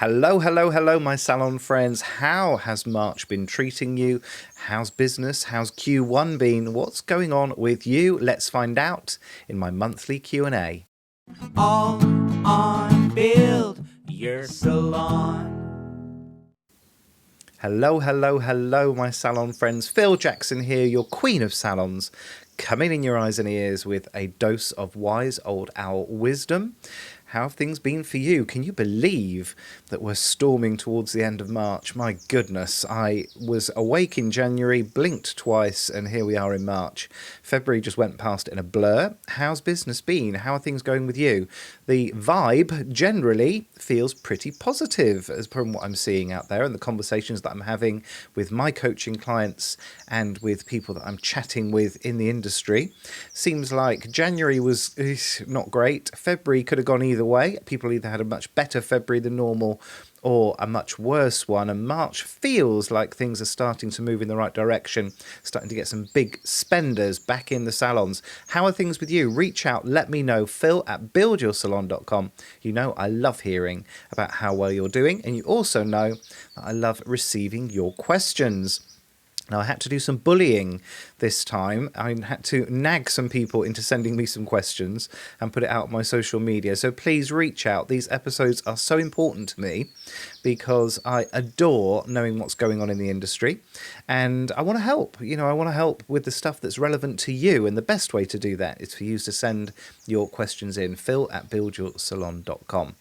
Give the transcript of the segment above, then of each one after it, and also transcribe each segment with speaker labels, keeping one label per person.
Speaker 1: Hello, hello, hello, my salon friends. How has March been treating you? How's business? How's Q1 been? What's going on with you? Let's find out in my monthly Q&A.
Speaker 2: All on Build Your Salon.
Speaker 1: Hello, hello, hello, my salon friends. Phil Jackson here, your queen of salons, coming in your eyes and ears with a dose of wise old owl wisdom. How have things been for you? Can you believe that we're storming towards the end of March? My goodness, I was awake in January, blinked twice, and here we are in March. February just went past in a blur. How's business been? How are things going with you? The vibe generally feels pretty positive as from what I'm seeing out there and the conversations that I'm having with my coaching clients and with people that I'm chatting with in the industry. Seems like January was not great. February could have gone either way. People either had a much better February than normal or a much worse one, and March feels like things are starting to move in the right direction, starting to get some big spenders back in the salons. How are things with you? Reach out, let me know. Phil@buildyoursalon.com. You know I love hearing about how well you're doing, and you also know that I love receiving your questions. Now, I had to do some bullying this time. I had to nag some people into sending me some questions and put it out on my social media. So please reach out. These episodes are so important to me because I adore knowing what's going on in the industry. And I want to help. I want to help with the stuff that's relevant to you. And the best way to do that is for you to send your questions in, phil@buildyoursalon.com.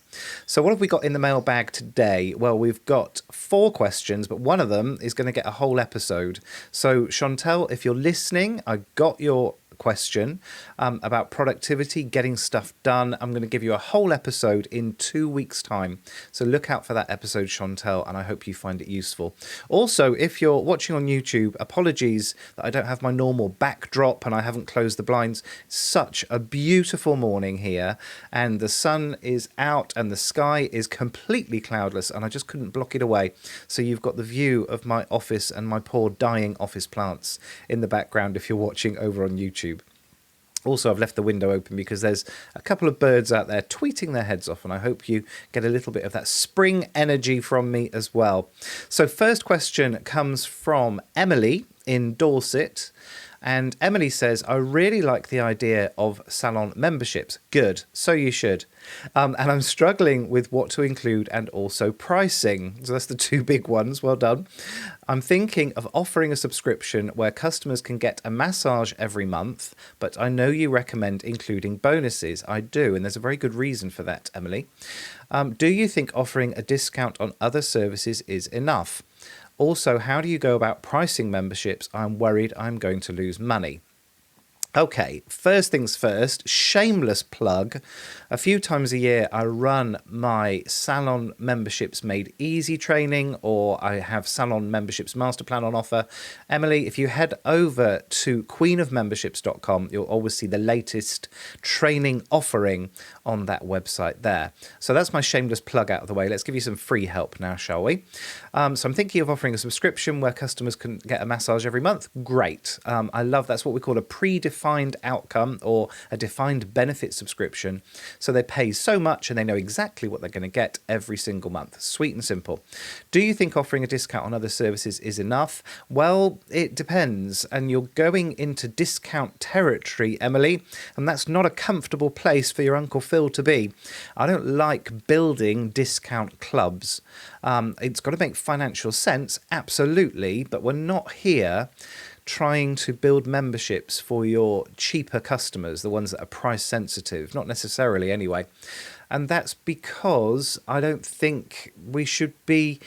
Speaker 1: So what have we got in the mailbag today? Well, we've got 4 questions, but one of them is going to get a whole episode. So Chantel, if you're listening, I got your question about productivity, getting stuff done. I'm going to give you a whole episode in 2 weeks' time. So look out for that episode, Chantel, and I hope you find it useful. Also, if you're watching on YouTube, apologies that I don't have my normal backdrop and I haven't closed the blinds. Such a beautiful morning here, and the sun is out and the sky is completely cloudless, and I just couldn't block it away. So you've got the view of my office and my poor dying office plants in the background if you're watching over on YouTube. Also, I've left the window open because there's a couple of birds out there tweeting their heads off, and I hope you get a little bit of that spring energy from me as well. So first question comes from Emily in Dorset. And Emily says, I really like the idea of salon memberships. Good, so you should. And I'm struggling with what to include and also pricing. So that's the 2 big ones. Well done. I'm thinking of offering a subscription where customers can get a massage every month, but I know you recommend including bonuses. I do, and there's a very good reason for that, Emily. Do you think offering a discount on other services is enough? Also, how do you go about pricing memberships? I'm worried I'm going to lose money. Okay, first things first, shameless plug. A few times a year, I run my Salon Memberships Made Easy training, or I have Salon Memberships Master Plan on offer. Emily, if you head over to queenofmemberships.com, you'll always see the latest training offering on that website there. So that's my shameless plug out of the way. Let's give you some free help now, shall we? So I'm thinking of offering a subscription where customers can get a massage every month. Great. I love that's what we call a predefined outcome or a defined benefit subscription. So they pay so much and they know exactly what they're going to get every single month. Sweet and simple. Do you think offering a discount on other services is enough? Well, it depends. And you're going into discount territory, Emily, and that's not a comfortable place for your Uncle Phil to be. I don't like building discount clubs. It's got to make financial sense, absolutely, but we're not here trying to build memberships for your cheaper customers, the ones that are price sensitive, not necessarily anyway. And that's because I don't think we should be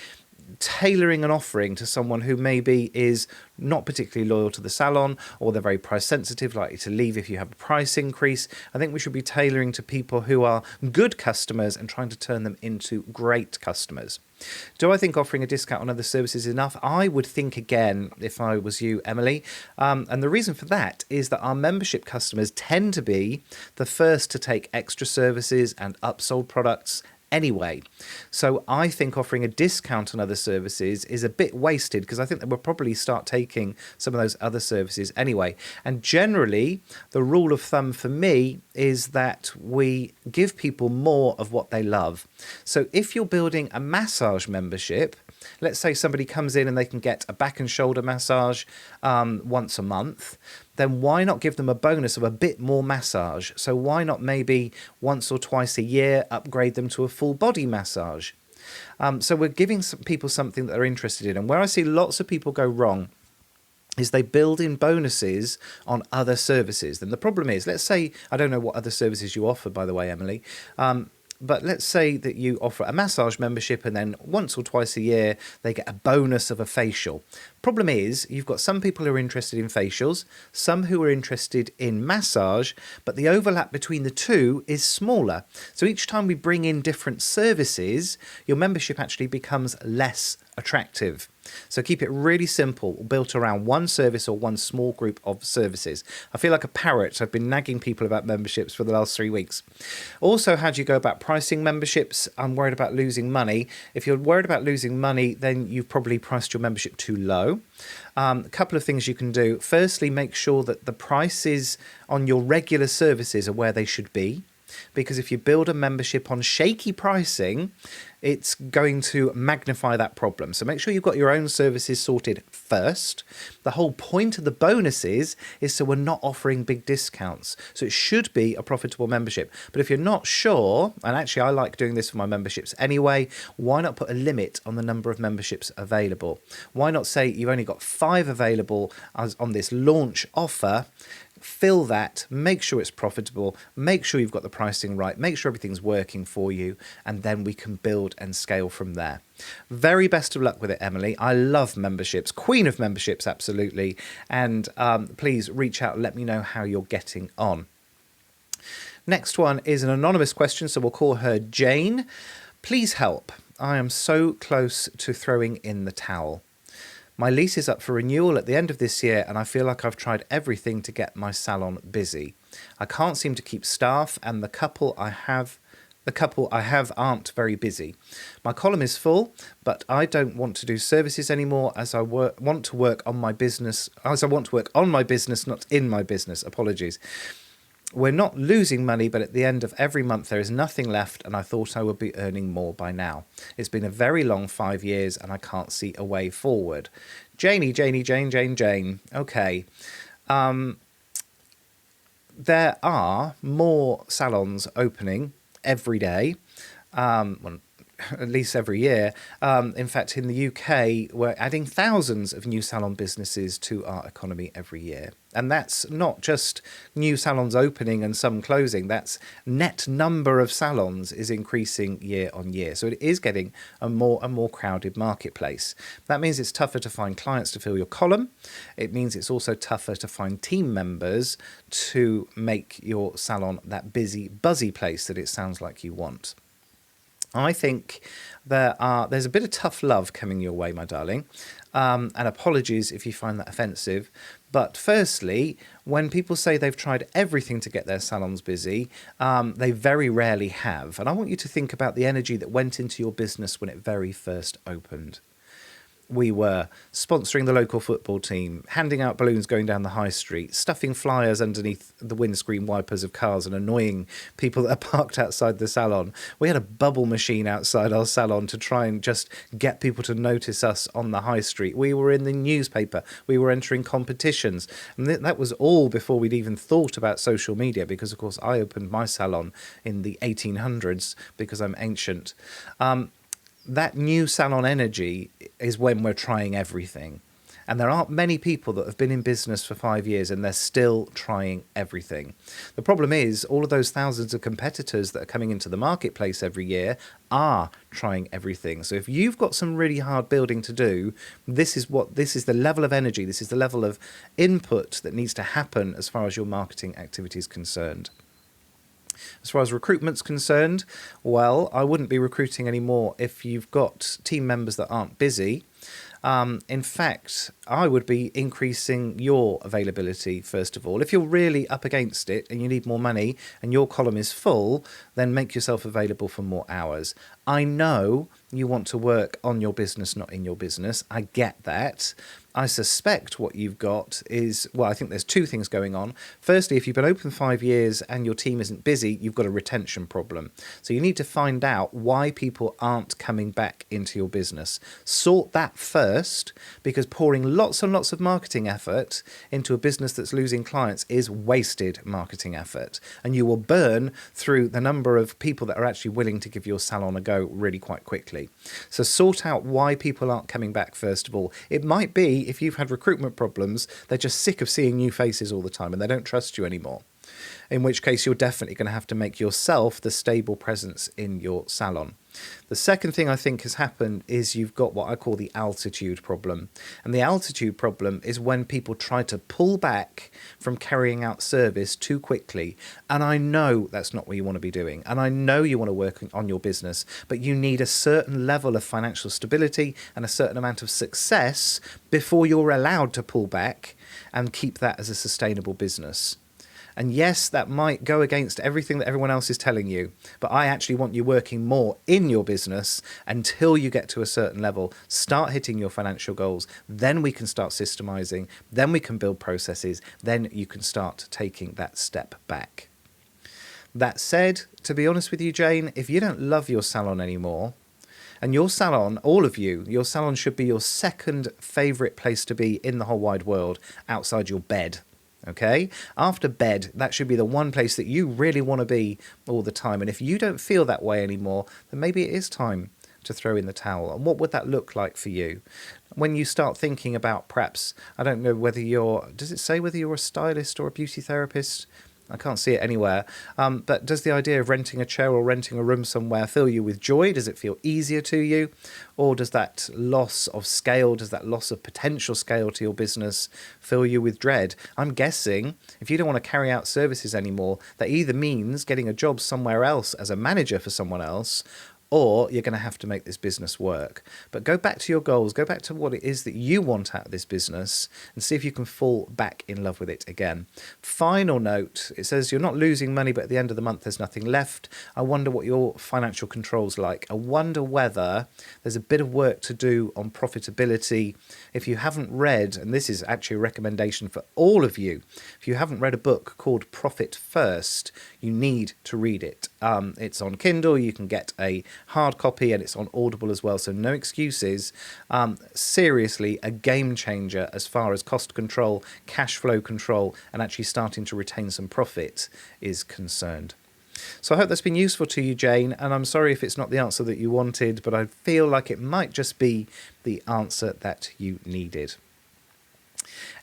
Speaker 1: tailoring an offering to someone who maybe is not particularly loyal to the salon, or they're very price sensitive, likely to leave if you have a price increase. I think we should be tailoring to people who are good customers and trying to turn them into great customers. Do I think offering a discount on other services is enough? I would think again if I was you, Emily. And the reason for that is that our membership customers tend to be the first to take extra services and upsold products anyway. So I think offering a discount on other services is a bit wasted, because I think that we'll probably start taking some of those other services anyway. And generally, the rule of thumb for me is that we give people more of what they love. So if you're building a massage membership, let's say somebody comes in and they can get a back and shoulder massage once a month, then why not give them a bonus of a bit more massage? So why not maybe once or twice a year upgrade them to a full body massage? So we're giving some people something that they're interested in. And where I see lots of people go wrong is they build in bonuses on other services. Then the problem is, let's say, I don't know what other services you offer, by the way, Emily, but let's say that you offer a massage membership and then once or twice a year they get a bonus of a facial. Problem is, you've got some people who are interested in facials, some who are interested in massage, but the overlap between the two is smaller. So each time we bring in different services, your membership actually becomes less attractive. So keep it really simple, built around one service or one small group of services. I feel like a parrot. I've been nagging people about memberships for the last 3 weeks. Also, how do you go about pricing memberships? I'm worried about losing money. If you're worried about losing money, then you've probably priced your membership too low. A couple of things you can do. Firstly, make sure that the prices on your regular services are where they should be. Because if you build a membership on shaky pricing, it's going to magnify that problem. So make sure you've got your own services sorted first. The whole point of the bonuses is so we're not offering big discounts. So it should be a profitable membership. But if you're not sure, and actually I like doing this for my memberships anyway, why not put a limit on the number of memberships available? Why not say you've only got 5 available on this launch offer? Fill that, make sure it's profitable, make sure you've got the pricing right, make sure everything's working for you, and then we can build and scale from there. Very best of luck with it, Emily. I love memberships, queen of memberships, absolutely. And please reach out and let me know how you're getting on. Next one is an anonymous question, so we'll call her Jane. Please help. I am so close to throwing in the towel. My lease is up for renewal at the end of this year, and I feel like I've tried everything to get my salon busy. I can't seem to keep staff, and the couple I have aren't very busy. My column is full, but I don't want to do services anymore, as I want to work on my business, not in my business. Apologies. We're not losing money, but at the end of every month there is nothing left, and I thought I would be earning more by now. It's been a very long 5 years, and I can't see a way forward. Jane. Okay. There are more salons opening every day. At least every year. In fact, in the UK, we're adding thousands of new salon businesses to our economy every year. And that's not just new salons opening and some closing. That's net number of salons is increasing year on year. So it is getting a more and more crowded marketplace. That means it's tougher to find clients to fill your column. It means it's also tougher to find team members to make your salon that busy, buzzy place that it sounds like you want. I think there's a bit of tough love coming your way, my darling, and apologies if you find that offensive. But firstly, when people say they've tried everything to get their salons busy, they very rarely have. And I want you to think about the energy that went into your business when it very first opened. We were sponsoring the local football team, handing out balloons going down the high street, stuffing flyers underneath the windscreen wipers of cars and annoying people that are parked outside the salon. We had a bubble machine outside our salon to try and just get people to notice us on the high street. We were in the newspaper. We were entering competitions. And that was all before we'd even thought about social media, because, of course, I opened my salon in the 1800s because I'm ancient. That new salon energy is when we're trying everything. And there aren't many people that have been in business for 5 years and they're still trying everything. The problem is all of those thousands of competitors that are coming into the marketplace every year are trying everything. So if you've got some really hard building to do, this is the level of energy, this is the level of input that needs to happen as far as your marketing activity is concerned. As far as recruitment's concerned, well, I wouldn't be recruiting anymore if you've got team members that aren't busy. In fact, I would be increasing your availability first of all. If you're really up against it and you need more money and your column is full, then make yourself available for more hours. I know you want to work on your business, not in your business. I get that. I suspect what you've got is, well, I think there's two things going on. Firstly, if you've been open 5 years and your team isn't busy, you've got a retention problem. So you need to find out why people aren't coming back into your business. Sort that first, because pouring lots and lots of marketing effort into a business that's losing clients is wasted marketing effort. And you will burn through the number of people that are actually willing to give your salon a go really quite quickly. So sort out why people aren't coming back first of all. It might be if you've had recruitment problems, they're just sick of seeing new faces all the time and they don't trust you anymore. In which case you're definitely going to have to make yourself the stable presence in your salon. The second thing I think has happened is you've got what I call the altitude problem. And the altitude problem is when people try to pull back from carrying out service too quickly. And I know that's not what you want to be doing. And I know you want to work on your business, but you need a certain level of financial stability and a certain amount of success before you're allowed to pull back and keep that as a sustainable business. And yes, that might go against everything that everyone else is telling you, but I actually want you working more in your business until you get to a certain level, start hitting your financial goals, then we can start systemizing, then we can build processes, then you can start taking that step back. That said, to be honest with you, Jane, if you don't love your salon anymore, and your salon, all of you, your salon should be your second favourite place to be in the whole wide world outside your bed. Okay, after bed, that should be the one place that you really want to be all the time. And if you don't feel that way anymore, then maybe it is time to throw in the towel. And what would that look like for you? When you start thinking about perhaps, I don't know whether does it say whether you're a stylist or a beauty therapist? I can't see it anywhere. But does the idea of renting a chair or renting a room somewhere fill you with joy? Does it feel easier to you? Or does that loss of scale, does that loss of potential scale to your business fill you with dread? I'm guessing if you don't want to carry out services anymore, that either means getting a job somewhere else as a manager for someone else, or you're going to have to make this business work. But go back to your goals, go back to what it is that you want out of this business and see if you can fall back in love with it again. Final note, it says you're not losing money, but at the end of the month there's nothing left. I wonder what your financial control's like. I wonder whether there's a bit of work to do on profitability. If you haven't read, and this is actually a recommendation for all of you, if you haven't read a book called Profit First, you need to read it. It's on Kindle, you can get a hard copy, and it's on Audible as well, so no excuses. Seriously, a game changer as far as cost control, cash flow control, and actually starting to retain some profit is concerned. So I hope that's been useful to you, Jane, and I'm sorry if it's not the answer that you wanted, but I feel like it might just be the answer that you needed.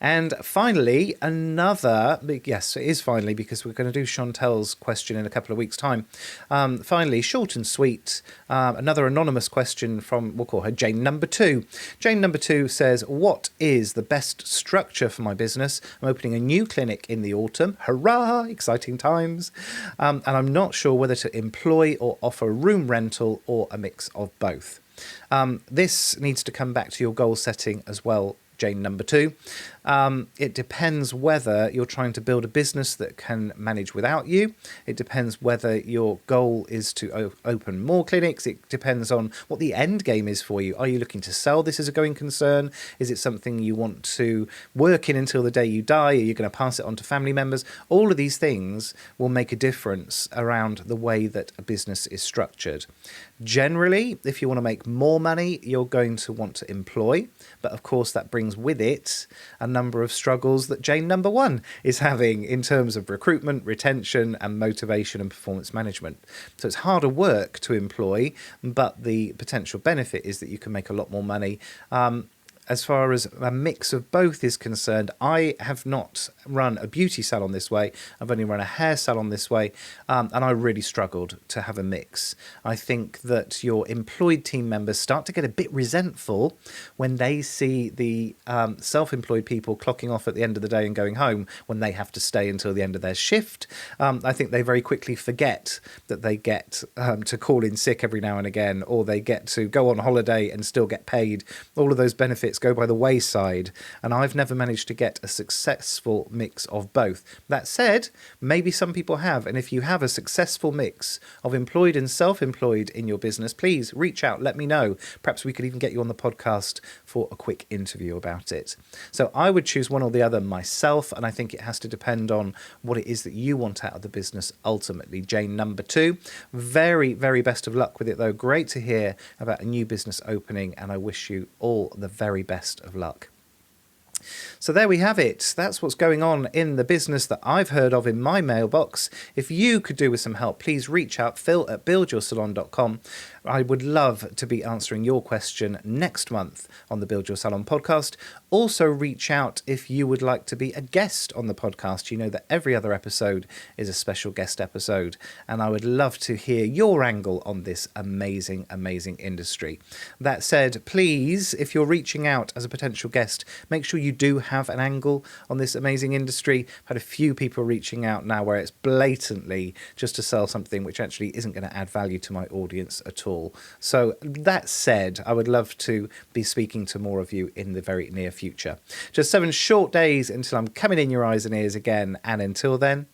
Speaker 1: And finally, yes, it is finally, because we're going to do Chantel's question in a couple of weeks' time. Finally, short and sweet, another anonymous question from, we'll call her Jane number 2. Jane number 2 says, what is the best structure for my business? I'm opening a new clinic in the autumn. Hurrah! Exciting times. And I'm not sure whether to employ or offer room rental or a mix of both. This needs to come back to your goal setting as well, Jane number 2. It depends whether you're trying to build a business that can manage without you. It depends whether your goal is to open more clinics. It depends on what the end game is for you. Are you looking to sell this as a going concern? Is it something you want to work in until the day you die? Are you going to pass it on to family members? All of these things will make a difference around the way that a business is structured. Generally, if you want to make more money, you're going to want to employ. But of course, that brings with it a number of struggles that Jane number 1 is having in terms of recruitment, retention, and motivation and performance management. So it's harder work to employ, but the potential benefit is that you can make a lot more money. as far as a mix of both is concerned, I have not run a beauty salon this way. I've only run a hair salon this way, and I really struggled to have a mix. I think that your employed team members start to get a bit resentful when they see the self-employed people clocking off at the end of the day and going home when they have to stay until the end of their shift. I think they very quickly forget that they get to call in sick every now and again, or they get to go on holiday and still get paid. All of those benefits go by the wayside, and I've never managed to get a successful mix of both. That said, maybe some people have, and if you have a successful mix of employed and self-employed in your business, please reach out, let me know. Perhaps we could even get you on the podcast for a quick interview about it. So I would choose one or the other myself, and I think it has to depend on what it is that you want out of the business ultimately. Jane, number 2, very, very best of luck with it though. Great to hear about a new business opening, and I wish you all the very best of luck. So there we have it. That's what's going on in the business that I've heard of in my mailbox. If you could do with some help, please reach out, phil@buildyoursalon.com. I would love to be answering your question next month on the Build Your Salon podcast. Also reach out if you would like to be a guest on the podcast. You know that every other episode is a special guest episode, and I would love to hear your angle on this amazing, amazing industry. That said, please, if you're reaching out as a potential guest, make sure you do have an angle on this amazing industry. I've had a few people reaching out now where it's blatantly just to sell something which actually isn't going to add value to my audience at all. So that said, I would love to be speaking to more of you in the very near future. Just 7 short days until I'm coming in your eyes and ears again, and until then,